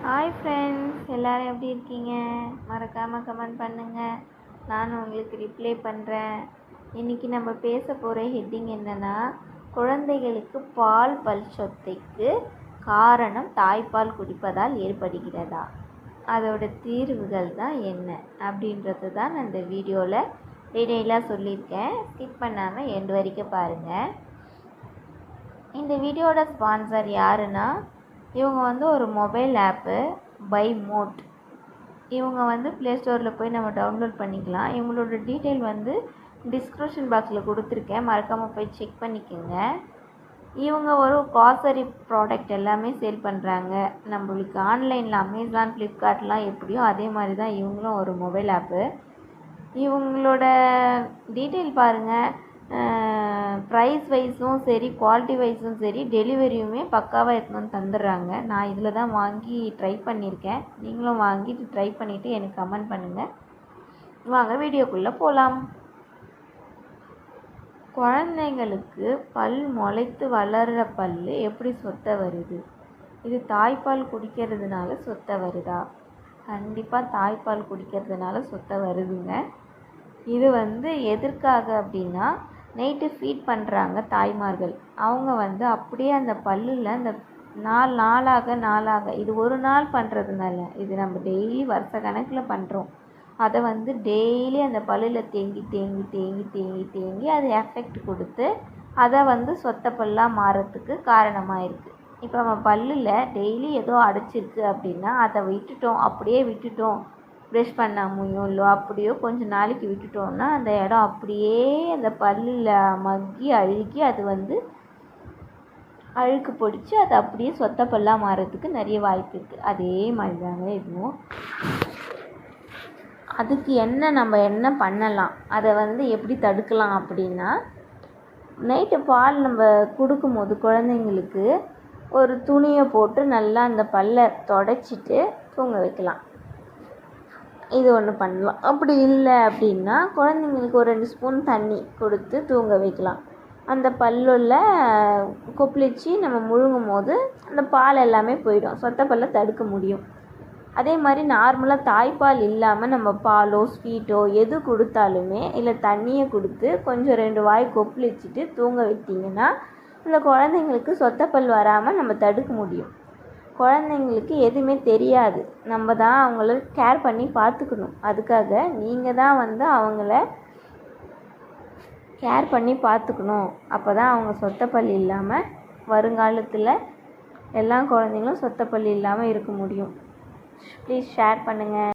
Hi friends, எல்லோரும் எப்படி இருக்கீங்க? மறக்காமல் கமெண்ட் பண்ணுங்கள், நானும் உங்களுக்கு ரிப்ளை பண்ணுறேன். இன்றைக்கி நம்ம பேச போகிற ஹெட்டிங் என்னென்னா, குழந்தைகளுக்கு பால் பல் சொத்தைக்கு காரணம் தாய்ப்பால் குடிப்பதால் ஏற்படுகிறதா, அதோட தீர்வுகள் தான் என்ன அப்படின்றது தான் நான் இந்த வீடியோவில் டீட்டெயிலாக சொல்லியிருக்கேன். ஸ்கிப் பண்ணாமல் எண்டு வரைக்கும் பாருங்கள். இந்த வீடியோட ஸ்பான்சர் யாருன்னா, இவங்க ஒரு மொபைல் ஆப்பு பை மோட். இவங்க ப்ளே ஸ்டோரில் போய் நம்ம டவுன்லோட் பண்ணிக்கலாம். இவங்களோட டீட்டெயில் டிஸ்கிரிப்ஷன் பாக்ஸில் கொடுத்துருக்கேன், மறக்காமல் போய் செக் பண்ணிக்கோங்க. இவங்க ஒரு க்ராசரி ப்ராடக்ட் எல்லாமே சேல் பண்ணுறாங்க. நம்மளுக்கு ஆன்லைனில் அமேசான், ஃப்ளிப்கார்ட்லாம் எப்படியோ அதே மாதிரி தான் இவங்களும் ஒரு மொபைல் ஆப்பு. இவங்களோட டீட்டெயில் பாருங்கள். ப்ரைஸ் வைஸும் சரி, குவாலிட்டி வைஸும் சரி, டெலிவரியுமே பக்காவாக எடுத்துன்னு வந்து தந்துடுறாங்க. நான் இதில் தான் வாங்கி ட்ரை பண்ணியிருக்கேன். நீங்களும் வாங்கிட்டு ட்ரை பண்ணிவிட்டு எனக்கு கமெண்ட் பண்ணுங்கள். வாங்க வீடியோக்குள்ளே போகலாம். குழந்தைங்களுக்கு பல் முளைத்து வளர்கிற பல் எப்படி சொத்தை வருது? இது தாய்ப்பால் குடிக்கிறதுனால சொத்தை வருதா? கண்டிப்பாக தாய்ப்பால் குடிக்கிறதுனால சொத்தை வருதுங்க. இது எதற்காக அப்படின்னா, நைட்டு ஃபீட் பண்ணுறாங்க தாய்மார்கள். அவங்க அப்படியே அந்த பல்லில் அந்த நாளாக இது ஒரு நாள் பண்ணுறதுனால, இது நம்ம டெய்லி வருஷ கணக்கில் பண்ணுறோம். அதை டெய்லி அந்த பல்லில் தேங்கி அது எஃபெக்ட் கொடுத்து அதை சொத்தை பல்லாக மாறத்துக்கு காரணமாக இருக்குது. இப்போ நம்ம பல்லில் டெய்லி ஏதோ அடைச்சிருக்கு அப்படின்னா, அதை அப்படியே விட்டுட்டோம், ப்ரெஷ் பண்ணாமையோ இல்லை அப்படியோ கொஞ்சம் நாளைக்கு விட்டுட்டோம்னா, அந்த இடம் அப்படியே அந்த பல்லில் மக்கி அழுகி அது அழுக்கு பிடிச்சி அது அப்படியே சொத்தை பல்லாக மாறத்துக்கு நிறைய வாய்ப்பு இருக்குது. அதே மாதிரி தாங்க இதுவும். அதுக்கு நம்ம என்ன பண்ணலாம், அதை எப்படி தடுக்கலாம் அப்படின்னா, நைட்டு பால் நம்ம கொடுக்கும்போது குழந்தைங்களுக்கு ஒரு துணியை போட்டு நல்லா அந்த பல்லை தொடச்சிட்டு தூங்க வைக்கலாம். இது ஒன்று பண்ணலாம். அப்படி இல்லை அப்படின்னா, குழந்தைங்களுக்கு ஒரு 2 ஸ்பூன் தண்ணி கொடுத்து தூங்க வைக்கலாம். அந்த பல்லில் கொப்பளிச்சு நம்ம முழுங்கும் போது அந்த பால் எல்லாமே போயிடும், சொத்தை பல்லை தடுக்க முடியும். அதே மாதிரி நார்மலாக தாய்ப்பால் இல்லாமல் நம்ம பாலோ ஸ்வீட்டோ எது கொடுத்தாலுமே, இல்லை தண்ணியை கொடுத்து கொஞ்சம் 2 வாய் கொப்பளிச்சிட்டு தூங்க வைத்திங்கன்னா, அந்த குழந்தைங்களுக்கு சொத்தை பல் வராமல் நம்ம தடுக்க முடியும். குழந்தைங்களுக்கு எதுவுமே தெரியாது, நம்ம தான் அவங்கள கேர் பண்ணி பார்த்துக்கணும். அதுக்காக நீங்கள் தான் அவங்கள கேர் பண்ணி பார்த்துக்கணும். அப்போ தான் அவங்க சொத்தை பல் இல்லாமல் வருங்காலத்தில் எல்லா குழந்தைங்களும் சொத்தை பல் இல்லாமல் இருக்க முடியும். ப்ளீஸ் ஷேர் பண்ணுங்கள்.